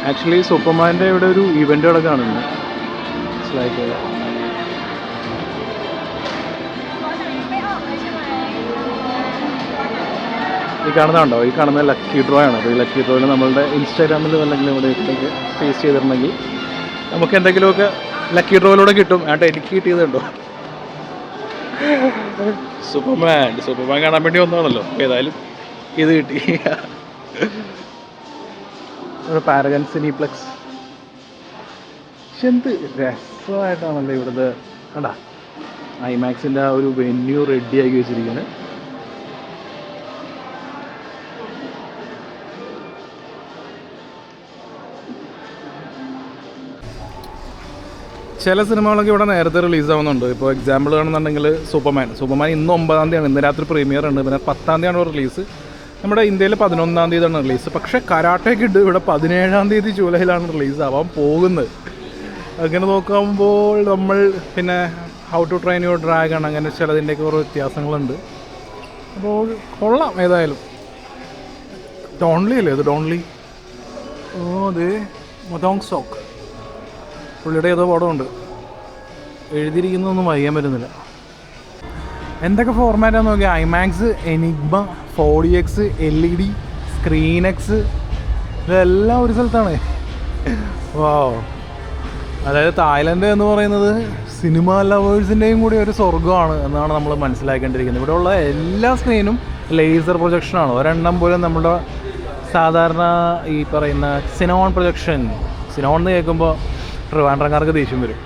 Actually സൂപ്പർമാൻ്റെ ഇവിടെ ഒരു event നടക്കുകയാണ്. ലൈക്ക് ഈ കാണുന്നതുണ്ടോ, ഈ കാണുന്ന ലക്കി ഡ്രോ ആണ്. അപ്പോൾ ഈ ലക്കി ഡ്രോയിൽ നമ്മളുടെ ഇൻസ്റ്റാഗ്രാമിൽ അല്ലെങ്കിൽ ഇവിടെ ഇട്ടൊക്കെ പേസ്റ്റ് ചെയ്തിട്ടുണ്ടെങ്കിൽ നമുക്ക് എന്തെങ്കിലുമൊക്കെ ലക്കി ഡ്രോയിലൂടെ കിട്ടും. ആട്ടെ എനിക്ക് കിട്ടിയതുണ്ടോ സൂപ്പർമാൻ കാണാൻ വേണ്ടി വന്നതാണല്ലോ. ഏതായാലും ഇത് കിട്ടി. Paragon Cineplex. പക്ഷെ എന്ത് രസമായിട്ടാണല്ലോ ഇവിടുത്തെ കണ്ടാ ഐമാക്സിൻ്റെ ആ ഒരു വെന്യൂ റെഡിയാക്കി വെച്ചിരിക്കുന്നത്. ചില സിനിമകളൊക്കെ ഇവിടെ നേരത്തെ റിലീസാവുന്നുണ്ട്. ഇപ്പോൾ എക്സാമ്പിൾ കാണുന്നുണ്ടെങ്കിൽ സൂപ്പർമാൻ ഇന്ന് 9-ാം തീയതിയാണ്, ഇന്ന് രാത്രി പ്രീമിയർ ഉണ്ട്. പിന്നെ 10-ാം തീയതിയാണ് റിലീസ്. നമ്മുടെ ഇന്ത്യയിൽ 11-ാം തീയതിയാണ് റിലീസ്. പക്ഷേ കരാട്ടെ കിഡ് ഇവിടെ 17-ാം തീയതി ജൂലൈയിലാണ് റിലീസ് ആവാൻ പോകുന്നത്. അങ്ങനെ നോക്കുമ്പോൾ നമ്മൾ പിന്നെ how to train your dragon അങ്ങനെ ചിലതിൻ്റെയൊക്കെ കുറേ വ്യത്യാസങ്ങളുണ്ട്. അപ്പോൾ കൊള്ളാം. ഏതായാലും ഡോൺലി അല്ലേ അത്? ഡോൺലി അതെ മൊതോങ് സോക്ക് പുള്ളിയുടെ ഏതോ പടമുണ്ട്. എഴുതിയിരിക്കുന്നതൊന്നും വായിക്കാൻ പറ്റുന്നില്ല. എന്തൊക്കെ ഫോർമാറ്റാന്ന് നോക്കിയാൽ ഐമാക്സ്, എനിഗ്മ, 4DX, LED, സ്ക്രീനെക്സ് ഇതെല്ലാം ഒരു സ്ഥലത്താണ്. വാവ്. അതായത് തായ്ലൻഡ് എന്ന് പറയുന്നത് സിനിമ ലവേഴ്സിൻ്റെയും കൂടി ഒരു സ്വർഗ്ഗമാണ് എന്നാണ് നമ്മൾ മനസ്സിലാക്കേണ്ടിയിരിക്കുന്നത്. ഇവിടെയുള്ള എല്ലാ സ്ക്രീനും ലേസർ പ്രൊജക്ഷനാണ്. ഒരെണ്ണം പോലും നമ്മുടെ സാധാരണ ഈ പറയുന്ന സിനോൺ പ്രൊജക്ഷൻ, സിനോൺ എന്ന് കേൾക്കുമ്പോൾ ട്രിവാൻഡ്രംകാർക്ക് ദേഷ്യം വരും.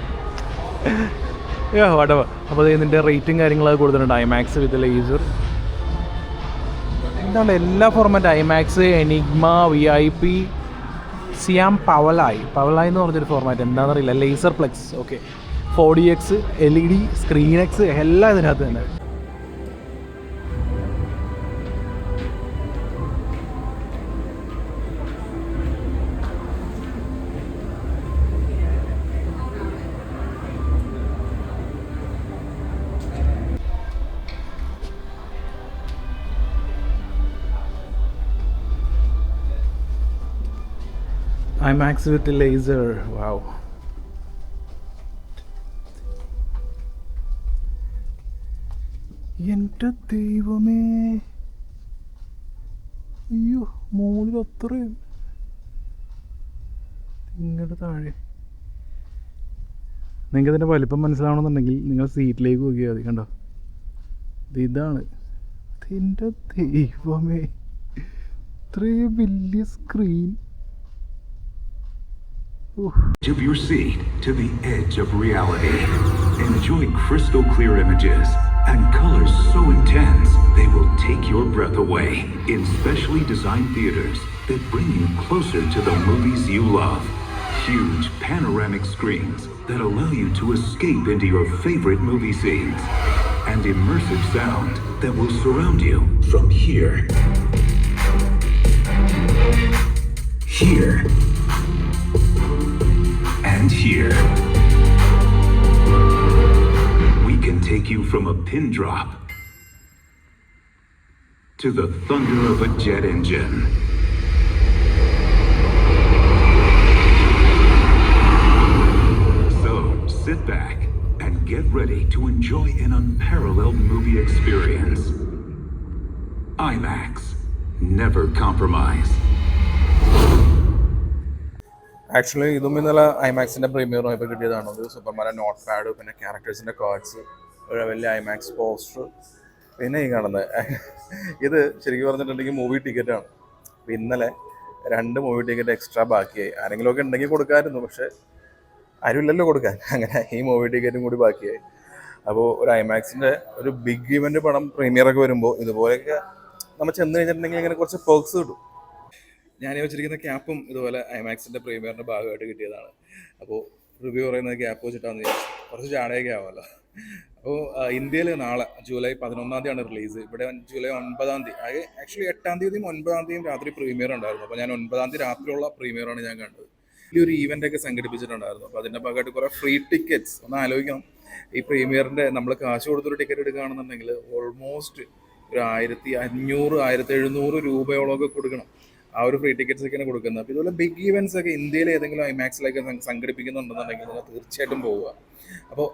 വടവ. അപ്പോൾ ഇതിൻ്റെ റേറ്റും കാര്യങ്ങളൊക്കെ കൊടുത്തിട്ടുണ്ട്. ഐമാക്സ് വിത്ത് ലേസർ, എന്താണ് എല്ലാ ഫോർമാറ്റ് ഐമാക്സ്, എനിഗ്മ, VIP, സിയാം പവലായി എന്ന് പറഞ്ഞൊരു ഫോർമാറ്റ് എന്താണെന്നറിയില്ല. Laser plex, okay, 4DX, LED, സ്ക്രീനെക്സ് എല്ലാം ഇതിനകത്ത് തന്നെ. IMAX with laser, wow. എൻ്റെ ദൈവമേ, അയ്യോ മുകളിൽ അത്രയും ഇങ്ങോട്ട് താഴെ. നിങ്ങൾക്ക് ഇതിൻ്റെ വലിപ്പം മനസ്സിലാവണമെന്നുണ്ടെങ്കിൽ നിങ്ങൾ സീറ്റിലേക്ക് നോക്കിയാൽ മതി. കണ്ടോ, ഇതാണ്. എൻ്റെ ദൈവമേ, ഇത്രയും വലിയ screen. Of your seat to the edge of reality. Enjoy crystal clear images and colors so intense they will take your breath away in specially designed theaters that bring you closer to the movies you love. Huge panoramic screens that allow you to escape into your favorite movie scenes and immersive sound that will surround you from here and here. We can take you from a pin drop to the thunder of a jet engine. So, sit back and get ready to enjoy an unparalleled movie experience. IMAX. Never compromise. Actually ഇതും ഇന്നലെ ഐമാക്സിൻ്റെ പ്രീമിയറും ഇപ്പോൾ കിട്ടിയതാണ്. ഒരു സൂപ്പർമാൻ്റെ note pad, പിന്നെ ക്യാരക്ടേഴ്സിൻ്റെ cards, ഒരു വലിയ IMAX poster, പിന്നെ ഈ കാണുന്നത് ഇത് ശരിക്കും പറഞ്ഞിട്ടുണ്ടെങ്കിൽ മൂവി ടിക്കറ്റാണ്. അപ്പോൾ ഇന്നലെ 2 മൂവി ടിക്കറ്റ് എക്സ്ട്രാ ബാക്കിയായി. ആരെങ്കിലുമൊക്കെ ഉണ്ടെങ്കിൽ കൊടുക്കാമായിരുന്നു, പക്ഷേ ആരുമില്ലല്ലോ കൊടുക്കാൻ. അങ്ങനെ ഈ മൂവി ടിക്കറ്റും കൂടി ബാക്കിയായി. അപ്പോൾ ഒരു ഐമാക്സിൻ്റെ ഒരു ബിഗ് ഇവൻ്റ് പടം പ്രീമിയറൊക്കെ വരുമ്പോൾ ഇതുപോലെയൊക്കെ നമ്മൾ ചെന്ന് കഴിഞ്ഞിട്ടുണ്ടെങ്കിൽ ഇങ്ങനെ കുറച്ച് പേർക്സ് കിട്ടും. ഞാൻ വെച്ചിരിക്കുന്ന ക്യാപ്പും ഇതുപോലെ ഐമാക്സിൻ്റെ പ്രീമിയറിൻ്റെ ഭാഗമായിട്ട് കിട്ടിയതാണ്. അപ്പോൾ റിവ്യൂ പറയുന്നത് ക്യാപ്പ് വെച്ചിട്ടാന്ന് വിചാരിച്ചു, കുറച്ച് ചാടയൊക്കെ ആവുമല്ലോ. അപ്പോൾ ഇന്ത്യയിൽ നാളെ ജൂലൈ 11-ാം തീയതിയാണ് റിലീസ്. ഇവിടെ ജൂലൈ 9-ാം തീയതി, ആക്ച്വലി 8-ാം തീയതിയും 9-ാം തീയതിയും രാത്രി പ്രീമിയർ ഉണ്ടായിരുന്നു. അപ്പോൾ ഞാൻ 9-ാം തീയതി രാത്രിയുള്ള പ്രീമിയറാണ് ഞാൻ കണ്ടത്. ഈ ഒരു ഈവൻ്റൊക്കെ സംഘടിപ്പിച്ചിട്ടുണ്ടായിരുന്നു. അപ്പോൾ അതിൻ്റെ ഭാഗമായിട്ട് കുറേ ഫ്രീ ടിക്കറ്റ്സ്. ഒന്ന് ആലോചിക്കണം, ഈ പ്രീമിയറിൻ്റെ നമ്മൾ കാശ് കൊടുത്തൊരു ടിക്കറ്റ് എടുക്കുകയാണെന്നുണ്ടെങ്കിൽ ഓൾമോസ്റ്റ് ഒരു 1500-1700 രൂപയോളമൊക്കെ കൊടുക്കണം. ആ ഒരു ഫ്രീ ടിക്കറ്റ്സ് ഒക്കെയാണ് കൊടുക്കുന്നത്. അപ്പോൾ ഇതുപോലെ ബിഗ് ഈവൻസ് ഒക്കെ ഇന്ത്യയിൽ ഏതെങ്കിലും ഐമാക്സിലൊക്കെ സംഘടിപ്പിക്കുന്നുണ്ടെന്നുണ്ടെങ്കിൽ നിങ്ങൾ തീർച്ചയായിട്ടും പോവുക. അപ്പോൾ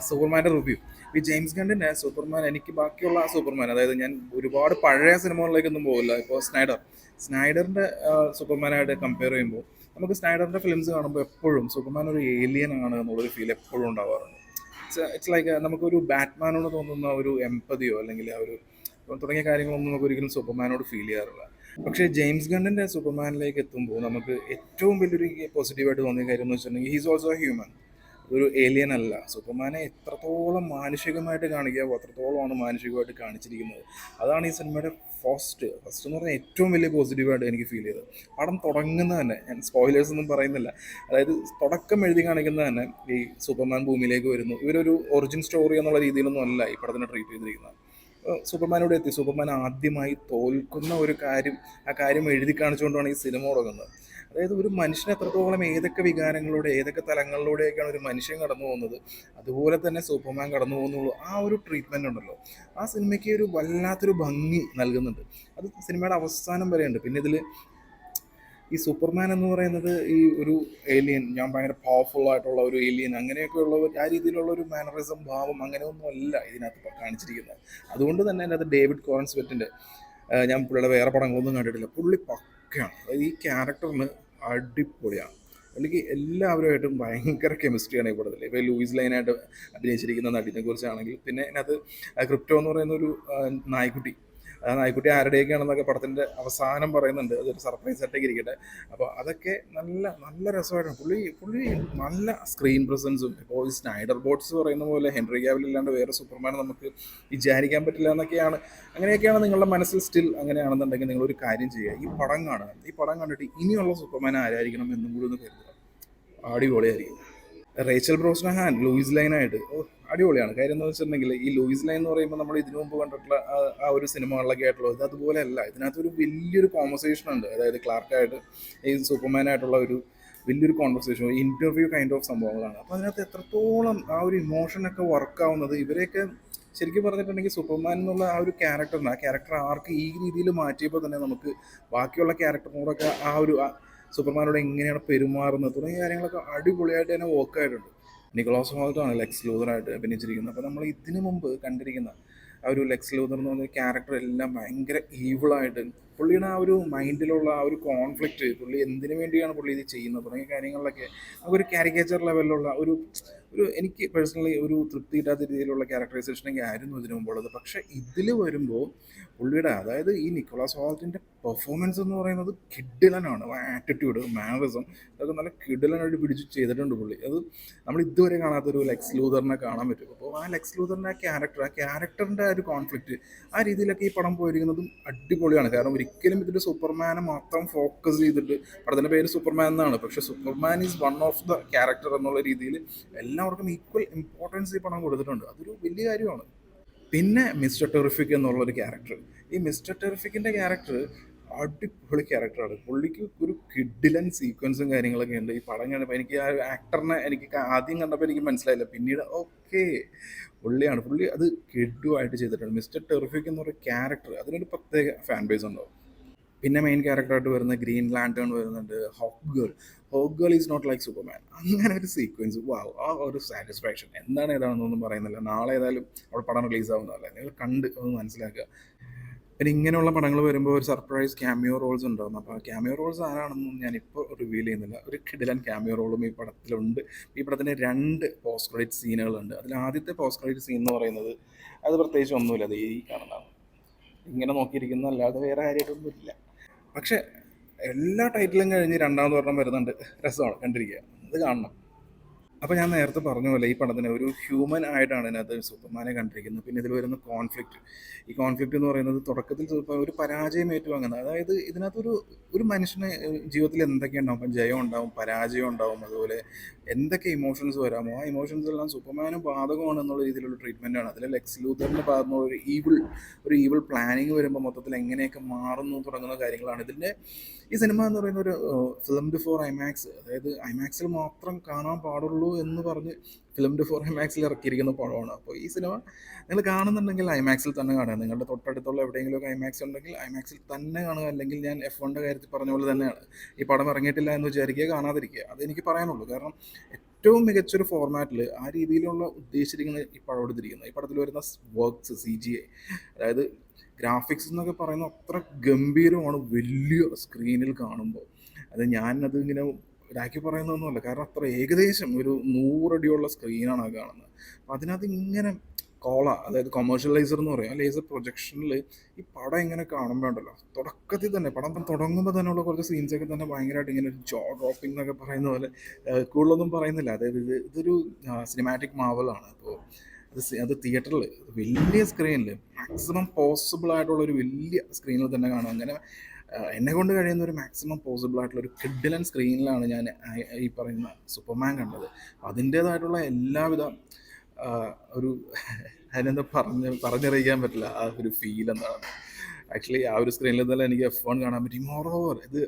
സൂപ്പർമാൻ്റെ റിവ്യൂ, ഈ ജെയിംസ് ഗണ്ണിൻ്റെ സൂപ്പർമാൻ എനിക്ക് ബാക്കിയുള്ള ആ സൂപ്പർമാൻ, അതായത് ഞാൻ ഒരുപാട് പഴയ സിനിമകളിലേക്കൊന്നും പോകില്ല. ഇപ്പോൾ സ്നൈഡറിൻ്റെ സൂപ്പർമാനായിട്ട് കമ്പയർ ചെയ്യുമ്പോൾ നമുക്ക് സ്നൈഡറിൻ്റെ ഫിലിംസ് കാണുമ്പോൾ എപ്പോഴും സൂപ്പർമാൻ ഒരു ഏലിയൻ ആണ് എന്നുള്ളൊരു ഫീൽ എപ്പോഴും ഉണ്ടാവാറുണ്ട്. ഇറ്റ്സ് ലൈക്ക് നമുക്കൊരു ബാറ്റ്മാനോട് തോന്നുന്ന ഒരു എംപതിയോ അല്ലെങ്കിൽ ആ ഒരു തുടങ്ങിയ കാര്യങ്ങളൊന്നും നമുക്ക് ഒരിക്കലും സൂപ്പർമാനോട് ഫീൽ ചെയ്യാറില്ല. പക്ഷേ ജെയിംസ് ഗണ്ണിൻ്റെ സൂപ്പർമാനിലേക്ക് എത്തുമ്പോൾ നമുക്ക് ഏറ്റവും വലിയൊരു പോസിറ്റീവായിട്ട് തോന്നിയ കാര്യം എന്ന് വെച്ചിട്ടുണ്ടെങ്കിൽ ഹീസ് ഓൾസോ ഹ്യൂമൻ, ഒരു ഏലിയൻ അല്ല. സൂപ്പർമാനെ എത്രത്തോളം മാനുഷികമായിട്ട് കാണിക്കാവോ അത്രത്തോളമാണ് മാനുഷികമായിട്ട് കാണിച്ചിരിക്കുന്നത്. അതാണ് ഈ സിനിമയുടെ ഫസ്റ്റ് എന്ന് പറഞ്ഞാൽ ഏറ്റവും വലിയ പോസിറ്റീവായിട്ട് എനിക്ക് ഫീൽ ചെയ്തത്. പടം തുടങ്ങുന്നത് തന്നെ, ഞാൻ സ്പോയിലേഴ്സ് ഒന്നും പറയുന്നില്ല, അതായത് തുടക്കം എഴുതി കാണിക്കുന്നത് തന്നെ ഈ സൂപ്പർമാൻ ഭൂമിയിലേക്ക് വരുന്നു. ഇവരൊരു ഒറിജിൻ സ്റ്റോറി എന്നുള്ള രീതിയിലൊന്നും അല്ല ഈ പടത്തിനെ ട്രീറ്റ് ചെയ്തിരിക്കുന്നത്. സൂപ്പർമാനോട് എത്തി, സൂപ്പർമാൻ ആദ്യമായി തോൽക്കുന്ന ഒരു കാര്യം, ആ കാര്യം എഴുതി കാണിച്ചുകൊണ്ടാണ് ഈ സിനിമ തുടങ്ങുന്നത്. അതായത് ഒരു മനുഷ്യൻ എത്രത്തോളം ഏതൊക്കെ വികാരങ്ങളിലൂടെ ഏതൊക്കെ തലങ്ങളിലൂടെയൊക്കെയാണ് ഒരു മനുഷ്യൻ കടന്നു പോകുന്നത്, അതുപോലെ തന്നെ സൂപ്പർമാൻ കടന്നു പോകുന്നുള്ളൂ. ആ ഒരു ട്രീറ്റ്മെൻ്റ് ഉണ്ടല്ലോ, ആ സിനിമയ്ക്ക് ഒരു വല്ലാത്തൊരു ഭംഗി നൽകുന്നുണ്ട്. അത് സിനിമയുടെ അവസാനം വരെയുണ്ട്. പിന്നെ ഇതിൽ ഈ സൂപ്പർമാൻ എന്ന് പറയുന്നത് ഈ ഒരു ഏലിയൻ, ഞാൻ ഭയങ്കര പവർഫുൾ ആയിട്ടുള്ള ഒരു ഏലിയൻ അങ്ങനെയൊക്കെയുള്ള ആ രീതിയിലുള്ള ഒരു മാനറിസം ഭാവം അങ്ങനെയൊന്നും അല്ല ഇതിനകത്ത് കാണിച്ചിരിക്കുന്നത്. അതുകൊണ്ട് തന്നെ അതിനകത്ത് ഡേവിഡ് കോറൻസ്വെറ്റിൻ്റെ, ഞാൻ പുള്ളിയുടെ വേറെ പടങ്ങളൊന്നും കണ്ടിട്ടില്ല, പുള്ളി പക്കയാണ്. അതായത് ഈ ക്യാരക്ടറിന് അടിപൊളിയാണ്. അല്ലെങ്കിൽ എല്ലാവരുമായിട്ടും ഭയങ്കര കെമിസ്ട്രിയാണ് ഈ പടത്തിൽ. ഇപ്പോൾ ലൂയിസ് ലൈനായിട്ട് അഭിനയിച്ചിരിക്കുന്ന നടിനെ കുറിച്ചാണെങ്കിൽ, പിന്നെ അതിനകത്ത് ക്രിപ്റ്റോ എന്ന് പറയുന്ന ഒരു നായ്ക്കുട്ടി, ആ നായ്ക്കുട്ടി ആരുടെയൊക്കെയാണെന്നൊക്കെ പടത്തിൻ്റെ അവസാനം പറയുന്നുണ്ട്. അതൊരു സർപ്രൈസ് ആയിട്ടൊക്കെ ഇരിക്കട്ടെ. അപ്പോൾ അതൊക്കെ നല്ല നല്ല രസമായിട്ടാണ്. പുള്ളി നല്ല സ്ക്രീൻ പ്രസൻസും. ഇപ്പോൾ ഈ സ്നൈഡർ ബോട്ട്സ് പറയുന്ന പോലെ ഹെൻറി കാവിൽ ഇല്ലാണ്ട് വേറെ സൂപ്പർമാൻ നമുക്ക് വിചാരിക്കാൻ പറ്റില്ല എന്നൊക്കെയാണ്. അങ്ങനെയൊക്കെയാണ് നിങ്ങളുടെ മനസ്സിൽ സ്റ്റിൽ അങ്ങനെയാണെന്നുണ്ടെങ്കിൽ നിങ്ങളൊരു കാര്യം ചെയ്യുക, ഈ പടം കാണുക. ഈ പടം കണ്ടിട്ട് ഇനിയുള്ള സൂപ്പർമാൻ ആരായിരിക്കണം എന്നും കൂടി ഒന്ന് കരുതുക. അടിപൊളിയായിരിക്കും. റേച്ചൽ ബ്രോസ്നഹാൻ ലൂയിസ് ലൈനായിട്ട് അടിപൊളിയാണ്. കാര്യം എന്ന് വെച്ചിട്ടുണ്ടെങ്കിൽ ഈ ലൂയിസ് ലൈൻ എന്ന് പറയുമ്പോൾ നമ്മൾ ഇതിനു മുമ്പ് കണ്ടിട്ടുള്ള ആ ഒരു സിനിമകളിലൊക്കെ ആയിട്ടുള്ളത് ഇത് അതുപോലെ അല്ല. ഇതിനകത്തൊരു വലിയൊരു കോൺവെർസേഷൻ ഉണ്ട്. അതായത് ക്ലാർക്കായിട്ട് ഈ സൂപ്പർമാനായിട്ടുള്ള ഒരു വലിയൊരു കോൺവെർസേഷൻ, ഇൻ്റർവ്യൂ കൈൻഡ് ഓഫ് സംഭവങ്ങളാണ്. അപ്പോൾ അതിനകത്ത് എത്രത്തോളം ആ ഒരു ഇമോഷനൊക്കെ വർക്കാവുന്നത്, ഇവരെയൊക്കെ ശരിക്കും പറഞ്ഞിട്ടുണ്ടെങ്കിൽ സൂപ്പർമാൻ എന്നുള്ള ആ ഒരു ക്യാരക്ടറിന്, ആ ക്യാരക്ടർ ആർക്ക് ഈ രീതിയിൽ മാറ്റിയപ്പോൾ തന്നെ നമുക്ക് ബാക്കിയുള്ള ക്യാരക്ടറിനോടൊക്കെ ആ ഒരു സൂപ്പർമാനോട് എങ്ങനെയാണ് പെരുമാറുന്നത് തുടങ്ങിയ കാര്യങ്ങളൊക്കെ അടിപൊളിയായിട്ട് തന്നെ വർക്കായിട്ടുണ്ട്. Nicholas ഹോൾട്ടാണ് Lex ലൂതറായിട്ട് അഭിനയിച്ചിരിക്കുന്നത്. അപ്പോൾ നമ്മൾ ഇതിനു മുമ്പ് കണ്ടിരിക്കുന്ന ആ ഒരു ലെക്സ് ലൂതർ എന്ന് പറഞ്ഞ ക്യാരക്ടർ എല്ലാം ഭയങ്കര ഈവിളായിട്ട്, പുള്ളിയുടെ ആ ഒരു മൈൻഡിലുള്ള ആ ഒരു കോൺഫ്ലിക്റ്റ്, പുള്ളി എന്തിനു വേണ്ടിയാണ് പുള്ളി ഇത് ചെയ്യുന്നത് തുടങ്ങിയ കാര്യങ്ങളിലൊക്കെ നമുക്കൊരു കാരിക്കേച്ചർ ലെവലിലുള്ള ഒരു എനിക്ക് പേഴ്സണലി ഒരു തൃപ്തി കിട്ടാത്ത രീതിയിലുള്ള ക്യാരക്ടറൈസേഷനൊക്കെ ആയിരുന്നു ഇതിനു മുമ്പുള്ളത്. പക്ഷേ ഇതിൽ വരുമ്പോൾ പുള്ളിയുടെ, അതായത് ഈ നിക്കോളാസ് ഹോൾട്ടിൻ്റെ പെർഫോമൻസ് എന്ന് പറയുന്നത് കിഡിലനാണ്. ആറ്റിറ്റ്യൂഡ്, മാനറിസം അതൊക്കെ നല്ല കിഡിലനായിട്ട് പിടിച്ച് ചെയ്തിട്ടുണ്ട് പുള്ളി. അത് നമ്മൾ ഇതുവരെ കാണാത്തൊരു ലെക്സ് ലൂതറിനെ കാണാൻ പറ്റും. അപ്പോൾ ആ ലെക്സ് ലൂതറിൻ്റെ ആ ക്യാരക്ടറിൻ്റെ ആ ഒരു കോൺഫ്ലിക്റ്റ് ആ രീതിയിലൊക്കെ ഈ പടം പോയിരിക്കുന്നതും അടിപൊളിയാണ്. കാരണം ഒരിക്കലും ഇതിൽ സൂപ്പർമാനെ മാത്രം ഫോക്കസ് ചെയ്തിട്ട്, പടത്തിൻ്റെ പേര് സൂപ്പർമാൻ എന്നാണ്, പക്ഷേ Superman is one of the character എന്നുള്ള രീതിയിൽ എല്ലാവർക്കും ഈക്വൽ ഇമ്പോർട്ടൻസ് ഈ പടം കൊടുത്തിട്ടുണ്ട്. അതൊരു വലിയ കാര്യമാണ്. പിന്നെ മിസ്റ്റർ ടെറിഫിക് എന്നുള്ളൊരു ക്യാരക്ടർ, ഈ മിസ്റ്റർ ടെറിഫിക്കിൻ്റെ ക്യാരക്ടർ അടിപൊളി ക്യാരക്ടറാണ്. പുള്ളിക്ക് ഒരു കിഡിലൻ സീക്വൻസും കാര്യങ്ങളൊക്കെ ഉണ്ട് ഈ പടം കണ്ടപ്പോൾ. എനിക്ക് ആ ആക്ടറിനെ എനിക്ക് ആദ്യം കണ്ടപ്പോൾ എനിക്ക് മനസ്സിലായില്ല, പിന്നീട് ഓക്കെ പുള്ളിയാണ്. പുള്ളി അത് കിഡുമായിട്ട് ചെയ്തിട്ടുണ്ട്. മിസ്റ്റർ ടെറിഫിക് എന്നൊരു ക്യാരക്ടർ, അതിനൊരു പ്രത്യേക ഫാൻ ബേസ് ഉണ്ടാവും. പിന്നെ മെയിൻ ക്യാരക്ടറായിട്ട് വരുന്ന ഗ്രീൻ ലാൻറ്റേൺ വരുന്നുണ്ട്. Hawkgirl is not like Superman, അങ്ങനെ ഒരു സീക്വൻസ്, വാവ്, ആ ഒരു സാറ്റിസ്ഫാക്ഷൻ. എന്താണ് ഏതാണെന്നൊന്നും പറയുന്നില്ല. നാളെ ഏതായാലും അവിടെ പടം റിലീസ് ആവുന്നതല്ലേ, നിങ്ങൾ കണ്ട് ഒന്ന് മനസ്സിലാക്കുക. പിന്നെ ഇങ്ങനെയുള്ള പടങ്ങൾ വരുമ്പോൾ ഒരു സർപ്രൈസ് ക്യാമിയോ റോൾസ് ഉണ്ടാകും. അപ്പോൾ ആ ക്യാമിയോ റോൾസ് ആരാണെന്നും ഞാനിപ്പോൾ റിവീൽ ചെയ്യുന്നില്ല. ഒരു കിടിലൻ ക്യാമിയോ റോളും ഈ പടത്തിലുണ്ട്. ഈ പടത്തിൻ്റെ 2 പോസ്റ്റ് ക്രെഡിറ്റ് സീനുകളുണ്ട്. അതിൽ ആദ്യത്തെ പോസ്റ്റ് ക്രെഡിറ്റ് സീൻ എന്ന് പറയുന്നത് അത് പ്രത്യേകിച്ച് ഒന്നുമില്ല, അത് ഈ കാണുന്നതാണ്. ഇങ്ങനെ നോക്കിയിരിക്കുന്നതല്ലാതെ വേറെ കാര്യമായിട്ടൊന്നും ഇല്ല. പക്ഷേ എല്ലാ ടൈറ്റിലും കഴിഞ്ഞ് രണ്ടാമത് ഒരെണ്ണം വരുന്നുണ്ട്, രസമാണ് കണ്ടിരിക്കുക, അത് കാണണം. അപ്പോൾ ഞാൻ നേരത്തെ പറഞ്ഞ പോലെ ഈ പടത്തിന് ഒരു ഹ്യൂമൻ ആയിട്ടാണ് ഇതിനകത്ത് സൂപ്പർമാനെ കണ്ടിരിക്കുന്നത്. പിന്നെ ഇതിൽ വരുന്ന ഈ കോൺഫ്ലിക്റ്റ് എന്ന് പറയുന്നത് തുടക്കത്തിൽ ഒരു പരാജയം ഏറ്റുവാങ്ങുന്നത്. അതായത് ഇതിനകത്തൊരു മനുഷ്യന് ജീവിതത്തിൽ എന്തൊക്കെ ഉണ്ടാവും, ഇപ്പം ജയം ഉണ്ടാവും, പരാജയം ഉണ്ടാവും, അതുപോലെ എന്തൊക്കെ ഇമോഷൻസ് വരാമോ ആ ഇമോഷൻസ് എല്ലാം സൂപ്പർമാനും ബാധകമാണ് എന്നുള്ള രീതിയിലുള്ള ട്രീറ്റ്മെൻറ്റാണ്. അതിൽ ലെക്സ് ലൂതറിൻ്റെ ഭാഗത്തുനിന്ന് ഒരു ഈവിൾ പ്ലാനിങ് വരുമ്പോൾ മൊത്തത്തിൽ എങ്ങനെയൊക്കെ മാറുന്നു തുടങ്ങുന്ന കാര്യങ്ങളാണ്. ഇതിൻ്റെ ഈ സിനിമ എന്ന് പറയുന്ന ഒരു ഫിലിംഡ് ഫോർ ഐമാക്സ്, അതായത് ഐമാക്സിൽ മാത്രം കാണാൻ പാടുള്ളൂ എന്ന് പറഞ്ഞ് ഫിലിംഡ് ഫോർ ഐമാക്സിൽ ഇറക്കിയിരിക്കുന്ന പടമാണ്. അപ്പോൾ ഈ സിനിമ നിങ്ങൾ കാണുന്നുണ്ടെങ്കിൽ ഐമാക്സിൽ തന്നെ കാണുക. നിങ്ങളുടെ തൊട്ടടുത്തുള്ള എവിടെയെങ്കിലുമൊക്കെ ഐമാക്സ് ഉണ്ടെങ്കിൽ ഐമാക്സിൽ തന്നെ കാണുക. അല്ലെങ്കിൽ ഞാൻ F1 കാര്യത്തിൽ പറഞ്ഞ പോലെ തന്നെയാണ്, ഈ പടം ഇറങ്ങിയിട്ടില്ല എന്ന് വിചാരിക്കുക, കാണാതിരിക്കുക. അതെനിക്ക് പറയാനുള്ളൂ. കാരണം ഏറ്റവും മികച്ചൊരു ഫോർമാറ്റിൽ ആ രീതിയിലുള്ള ഉദ്ദേശിച്ചിരിക്കുന്ന ഈ പടം എടുത്തിരിക്കുന്നത്. ഈ പടത്തിൽ വരുന്ന വർക്ക്സ്, CGI, അതായത് ഗ്രാഫിക്സ് എന്നൊക്കെ പറയുന്ന അത്ര ഗംഭീരമാണ് വലിയ സ്ക്രീനിൽ കാണുമ്പോൾ. ഞാനത് ഇങ്ങനെ ഇതാക്കി പറയുന്നതൊന്നുമല്ല, കാരണം അത്ര ഏകദേശം ഒരു 100 അടിയുള്ള സ്ക്രീനാണ് ആ കാണുന്നത്. അപ്പം അതിനകത്ത് ഇങ്ങനെ അതായത് കൊമേഴ്ഷ്യലൈസർ എന്ന് പറയും, ആ ലേസർ പ്രൊജക്ഷനിൽ ഈ പടം ഇങ്ങനെ കാണുമ്പോൾ ഉണ്ടല്ലോ, തുടക്കത്തിൽ തന്നെ പടം തുടങ്ങുമ്പോൾ തന്നെയുള്ള കുറച്ച് സീൻസൊക്കെ തന്നെ ഭയങ്കരമായിട്ട് ഇങ്ങനെ ഒരു ജോ ഡ്രോപ്പിംഗ് എന്നൊക്കെ പറയുന്ന പോലെ, കൂടുതലൊന്നും പറയുന്നില്ല. അതായത് ഇതൊരു സിനിമാറ്റിക് മാവലാണ്. അപ്പോൾ അത് തിയേറ്ററിൽ വലിയ സ്ക്രീനിൽ മാക്സിമം പോസിബിൾ ആയിട്ടുള്ള ഒരു വലിയ സ്ക്രീനിൽ തന്നെ കാണും. അങ്ങനെ എന്നെ കൊണ്ട് കഴിയുന്ന ഒരു മാക്സിമം പോസിബിൾ ആയിട്ടുള്ള ഒരു കിഡിലൻ സ്ക്രീനിലാണ് ഞാൻ ഈ പറയുന്ന സൂപ്പർമാൻ കണ്ടത്. അതിൻ്റേതായിട്ടുള്ള എല്ലാവിധ ഒരു അതിനെന്താ പറഞ്ഞറിയിക്കാൻ പറ്റില്ല ആ ഒരു ഫീൽ എന്താണ്. ആക്ച്വലി ആ ഒരു സ്ക്രീനിൽ തന്നെ എനിക്ക് F1 കാണാൻ പറ്റി. മോറോവർ ഇത്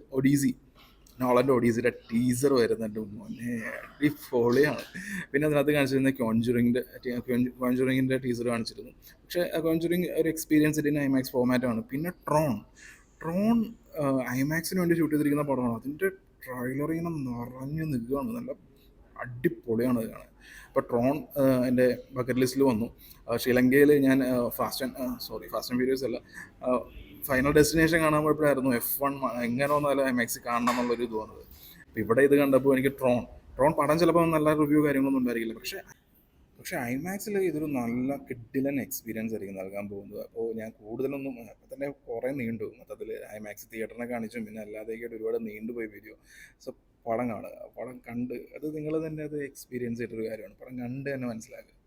നോളൻ്റെ ഒഡീസിയുടെ ടീസർ വരുന്നുണ്ട്, മോനെ അടിപൊളിയാണ്. പിന്നെ അതിനകത്ത് കാണിച്ചിരുന്ന കോൺജുറിങ്ങിൻ്റെ ടീസർ കാണിച്ചിരുന്നു. പക്ഷേ കോൺജുറിങ് ഒരു എക്സ്പീരിയൻസ് ഇൻ ഐമാക്സ് ഫോമാറ്റാണ്. പിന്നെ ട്രോൺ ഐമാക്സിന് വേണ്ടി ഷൂട്ട് ചെയ്തിരിക്കുന്ന പടമാണ്. അതിൻ്റെ ട്രെയിലർ ഇങ്ങനെ നിറഞ്ഞു നിൽക്കുകയാണ്, നല്ല അടിപൊളിയാണ് അത് കാണാൻ. അപ്പോൾ ട്രോൺ എൻ്റെ ബക്കറ്റ് ലിസ്റ്റിൽ വന്നു. ശ്രീലങ്കയിൽ ഞാൻ ഫാസ്റ്റ് ആൻഡ് ഫ്യൂരിയസ് അല്ല, ഫൈനൽ ഡെസ്റ്റിനേഷൻ കാണാൻ പോയപ്പോഴായിരുന്നു F1 എങ്ങനെ വന്നാലും ഐമാക്സിൽ കാണണം എന്നുള്ളൊരു ഇത് വന്നത്. അപ്പോൾ ഇവിടെ ഇത് കണ്ടപ്പോൾ എനിക്ക് ട്രോൺ പടം ചിലപ്പോൾ നല്ല റിവ്യൂ കാര്യങ്ങളൊന്നും ഉണ്ടായിരിക്കില്ല, പക്ഷേ ഐമാക്സിൽ ഇതൊരു നല്ല കിഡിലൻ എക്സ്പീരിയൻസ് ആയിരിക്കും നൽകാൻ പോകുന്നത്. അപ്പോൾ ഞാൻ കൂടുതലൊന്നും അപ്പം തന്നെ കുറേ നീണ്ടു മൊത്തത്തിൽ ഐമാക്സ് തിയേറ്ററിനെ കാണിച്ചും പിന്നെ അല്ലാതെയൊക്കെയായിട്ട് ഒരുപാട് നീണ്ടുപോയി വീഡിയോ. സോ പടം കാണുക, പടം കണ്ട് അത് നിങ്ങൾ തന്നെ അത് എക്സ്പീരിയൻസ് ചെയ്തിട്ടൊരു കാര്യമാണ്. പടം കണ്ട് തന്നെ മനസ്സിലാക്കുക.